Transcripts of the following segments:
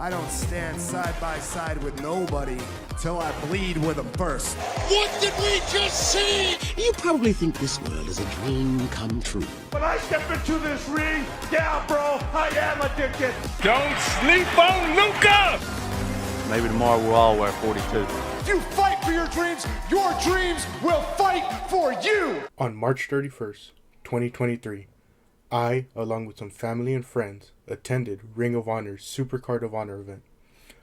I don't stand side by side with nobody till I bleed with them first. What did we just see? You probably think this world is a dream come true. When I step into this ring, yeah, bro, I am addicted. Don't sleep on Luca! Maybe tomorrow we'll all wear 42. If you fight for your dreams will fight for you. On March 31st, 2023, I, along with some family and friends, attended Ring of Honor's Super Card of Honor event.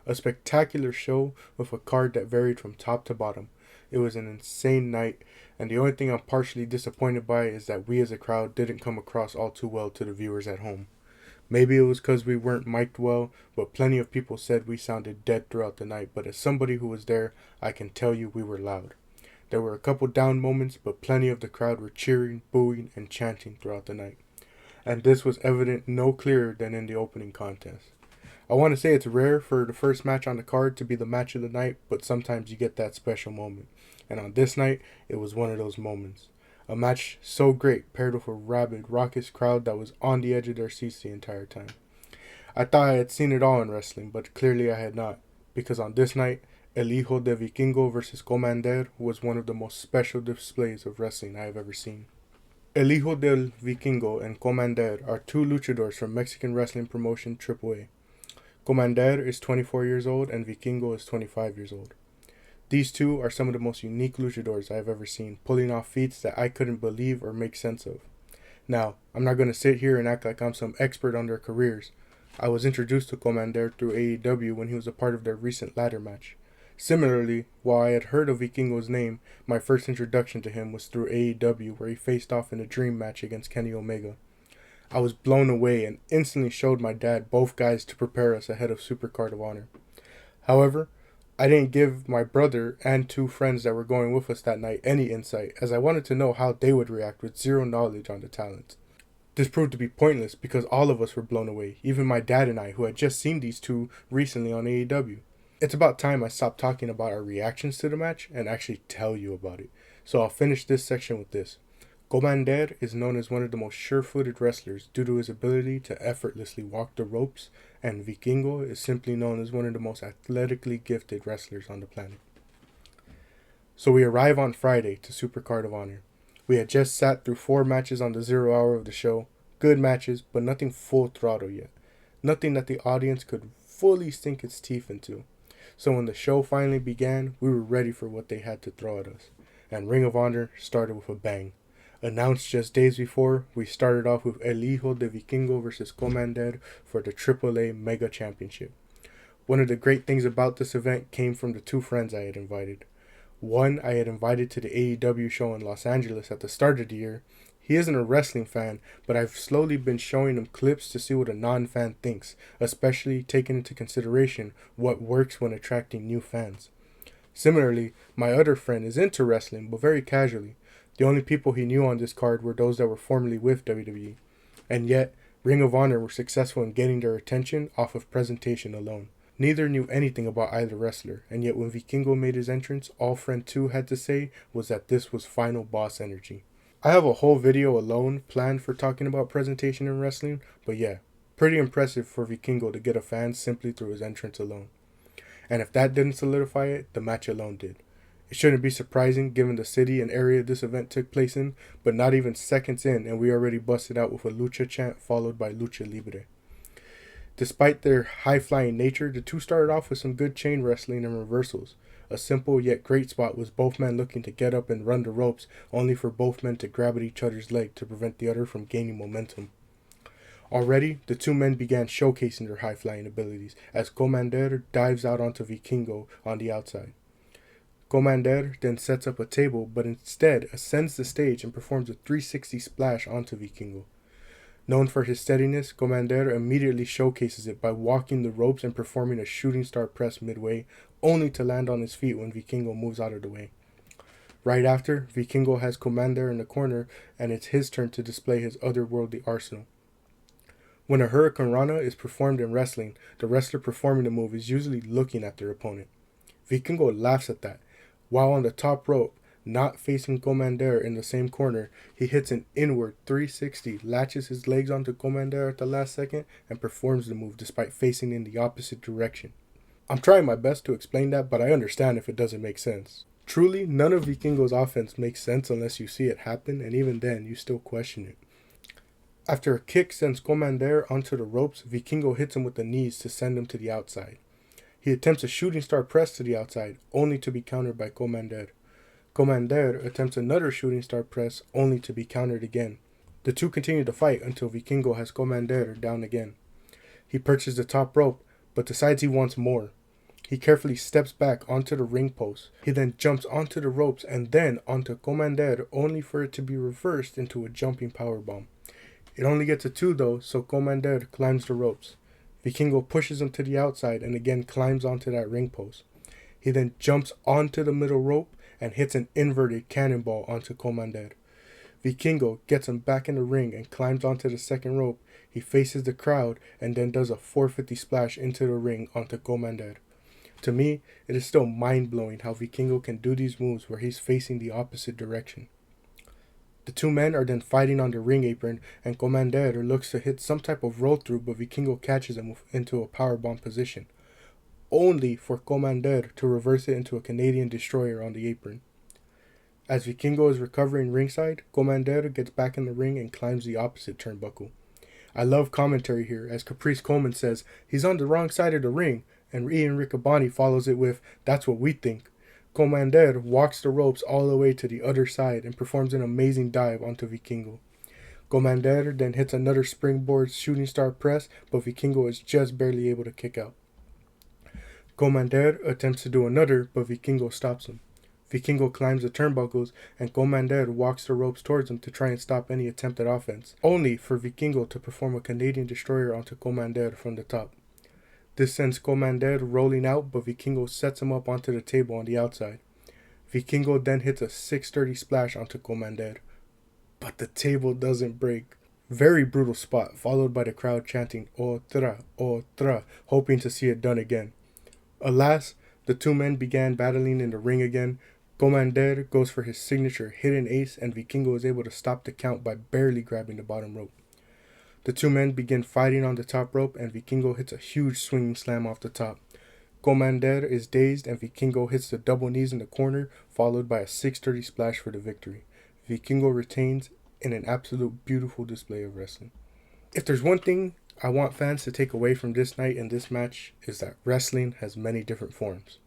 A spectacular show with a card that varied from top to bottom. It was an insane night, and the only thing I'm partially disappointed by is that we as a crowd didn't come across all too well to the viewers at home. Maybe it was because we weren't mic'd well, but plenty of people said we sounded dead throughout the night, but as somebody who was there, I can tell you we were loud. There were a couple down moments, but plenty of the crowd were cheering, booing, and chanting throughout the night. And this was evident no clearer than in the opening contest. I want to say it's rare for the first match on the card to be the match of the night, but sometimes you get that special moment. And on this night, it was one of those moments. A match so great, paired with a rabid, raucous crowd that was on the edge of their seats the entire time. I thought I had seen it all in wrestling, but clearly I had not, because on this night, El Hijo Del Vikingo versus Komander was one of the most special displays of wrestling I have ever seen. El Hijo del Vikingo and Komander are two luchadors from Mexican wrestling promotion AAA. Komander is 24 years old and Vikingo is 25 years old. These two are some of the most unique luchadors I have ever seen, pulling off feats that I couldn't believe or make sense of. Now, I'm not going to sit here and act like I'm some expert on their careers. I was introduced to Komander through AEW when he was a part of their recent ladder match. Similarly, while I had heard of Vikingo's name, my first introduction to him was through AEW, where he faced off in a dream match against Kenny Omega. I was blown away and instantly showed my dad both guys to prepare us ahead of Super Card of Honor. However, I didn't give my brother and two friends that were going with us that night any insight, as I wanted to know how they would react with zero knowledge on the talent. This proved to be pointless because all of us were blown away, even my dad and I, who had just seen these two recently on AEW. It's about time I stopped talking about our reactions to the match and actually tell you about it. So I'll finish this section with this. Komander is known as one of the most sure-footed wrestlers due to his ability to effortlessly walk the ropes, and Vikingo is simply known as one of the most athletically gifted wrestlers on the planet. So we arrive on Friday to Super Card of Honor. We had just sat through 4 matches on the 0 hour of the show. Good matches, but nothing full throttle yet. Nothing that the audience could fully sink its teeth into. So when the show finally began, we were ready for what they had to throw at us. And Ring of Honor started with a bang. Announced just days before, we started off with El Hijo de Vikingo versus Komander for the AAA Mega Championship. One of the great things about this event came from the two friends I had invited. One I had invited to the AEW show in Los Angeles at the start of the year. He isn't a wrestling fan, but I've slowly been showing him clips to see what a non-fan thinks, especially taking into consideration what works when attracting new fans. Similarly, my other friend is into wrestling, but very casually. The only people he knew on this card were those that were formerly with WWE, and yet Ring of Honor were successful in getting their attention off of presentation alone. Neither knew anything about either wrestler, and yet when Vikingo made his entrance, all Friend 2 had to say was that this was final boss energy. I have a whole video alone planned for talking about presentation in wrestling, but yeah, pretty impressive for Vikingo to get a fan simply through his entrance alone. And if that didn't solidify it, the match alone did. It shouldn't be surprising given the city and area this event took place in, but not even seconds in and we already busted out with a lucha chant followed by lucha libre. Despite their high-flying nature, the two started off with some good chain wrestling and reversals. A simple yet great spot was both men looking to get up and run the ropes, only for both men to grab at each other's leg to prevent the other from gaining momentum. Already, the two men began showcasing their high-flying abilities as Komander dives out onto Vikingo on the outside. Komander then sets up a table, but instead ascends the stage and performs a 360 splash onto Vikingo. Known for his steadiness, Komander immediately showcases it by walking the ropes and performing a shooting star press midway, only to land on his feet when Vikingo moves out of the way. Right after, Vikingo has Komander in the corner, and it's his turn to display his otherworldly arsenal. When a Hurricane Rana is performed in wrestling, the wrestler performing the move is usually looking at their opponent. Vikingo laughs at that. While on the top rope, not facing Komander in the same corner, he hits an inward 360, latches his legs onto Komander at the last second, and performs the move despite facing in the opposite direction. I'm trying my best to explain that, but I understand if it doesn't make sense. Truly, none of Vikingo's offense makes sense unless you see it happen, and even then, you still question it. After a kick sends Komander onto the ropes, Vikingo hits him with the knees to send him to the outside. He attempts a shooting star press to the outside, only to be countered by Komander. Komander attempts another shooting star press, only to be countered again. The two continue to fight until Vikingo has Komander down again. He perches the top rope, but decides he wants more. He carefully steps back onto the ring post. He then jumps onto the ropes and then onto Komander, only for it to be reversed into a jumping powerbomb. It only gets a 2 though, so Komander climbs the ropes. Vikingo pushes him to the outside and again climbs onto that ring post. He then jumps onto the middle rope and hits an inverted cannonball onto Komander. Vikingo gets him back in the ring and climbs onto the second rope. He faces the crowd and then does a 450 splash into the ring onto Komander. To me, it is still mind-blowing how Vikingo can do these moves where he's facing the opposite direction. The two men are then fighting on the ring apron, and Komander looks to hit some type of roll-through, but Vikingo catches him into a powerbomb position, only for Komander to reverse it into a Canadian destroyer on the apron. As Vikingo is recovering ringside, Komander gets back in the ring and climbs the opposite turnbuckle. I love commentary here, as Caprice Coleman says, he's on the wrong side of the ring, and Ian Riccaboni follows it with, that's what we think. Komander walks the ropes all the way to the other side and performs an amazing dive onto Vikingo. Komander then hits another springboard shooting star press, but Vikingo is just barely able to kick out. Komander attempts to do another, but Vikingo stops him. Vikingo climbs the turnbuckles, and Komander walks the ropes towards him to try and stop any attempt at offense, only for Vikingo to perform a Canadian destroyer onto Komander from the top. This sends Komander rolling out, but Vikingo sets him up onto the table on the outside. Vikingo then hits a 630 splash onto Komander, but the table doesn't break. Very brutal spot, followed by the crowd chanting Otra, hoping to see it done again. Alas, the two men began battling in the ring again. Komander goes for his signature hidden ace, and Vikingo is able to stop the count by barely grabbing the bottom rope. The two men begin fighting on the top rope, and Vikingo hits a huge swinging slam off the top. Komander is dazed, and Vikingo hits the double knees in the corner, followed by a 630 splash for the victory. Vikingo retains in an absolute beautiful display of wrestling. If there's one thing I want fans to take away from this night and this match, is that wrestling has many different forms.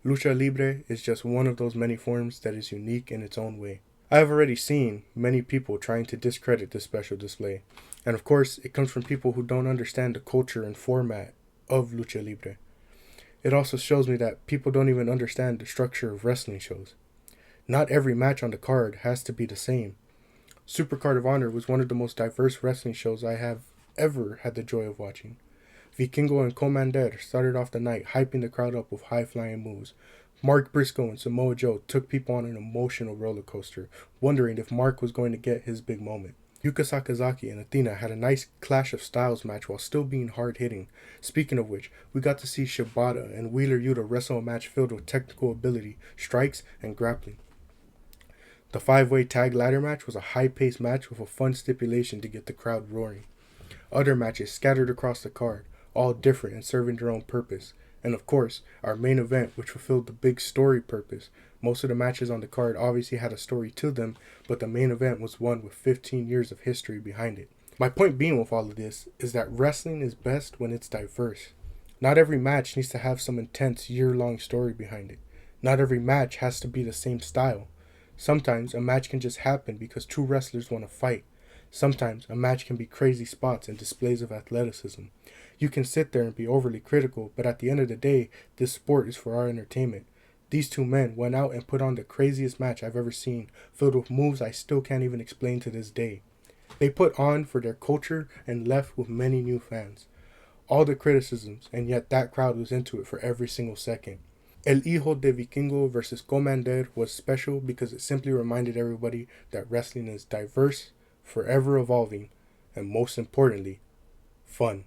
Lucha Libre is just one of those many forms that is unique in its own way. I have already seen many people trying to discredit this special display, and of course it comes from people who don't understand the culture and format of Lucha Libre. It also shows me that people don't even understand the structure of wrestling shows. Not every match on the card has to be the same. Super Card of Honor was one of the most diverse wrestling shows I have ever had the joy of watching. Vikingo and Komander started off the night hyping the crowd up with high-flying moves. Mark Briscoe and Samoa Joe took people on an emotional roller coaster, wondering if Mark was going to get his big moment. Yuka Sakazaki and Athena had a nice clash of styles match while still being hard-hitting. Speaking of which, we got to see Shibata and Wheeler Yuta wrestle a match filled with technical ability, strikes, and grappling. The 5-way tag ladder match was a high-paced match with a fun stipulation to get the crowd roaring. Other matches scattered across the card, all different and serving their own purpose. And of course, our main event, which fulfilled the big story purpose. Most of the matches on the card obviously had a story to them, but the main event was one with 15 years of history behind it. My point being with all of this is that wrestling is best when it's diverse. Not every match needs to have some intense year-long story behind it. Not every match has to be the same style. Sometimes a match can just happen because two wrestlers want to fight. Sometimes a match can be crazy spots and displays of athleticism. You can sit there and be overly critical, but at the end of the day, this sport is for our entertainment. These two men went out and put on the craziest match I've ever seen, filled with moves I still can't even explain to this day. They put on for their culture and left with many new fans. All the criticisms, and yet that crowd was into it for every single second. El Hijo Del Vikingo versus Komander was special because it simply reminded everybody that wrestling is diverse, forever evolving, and most importantly, fun.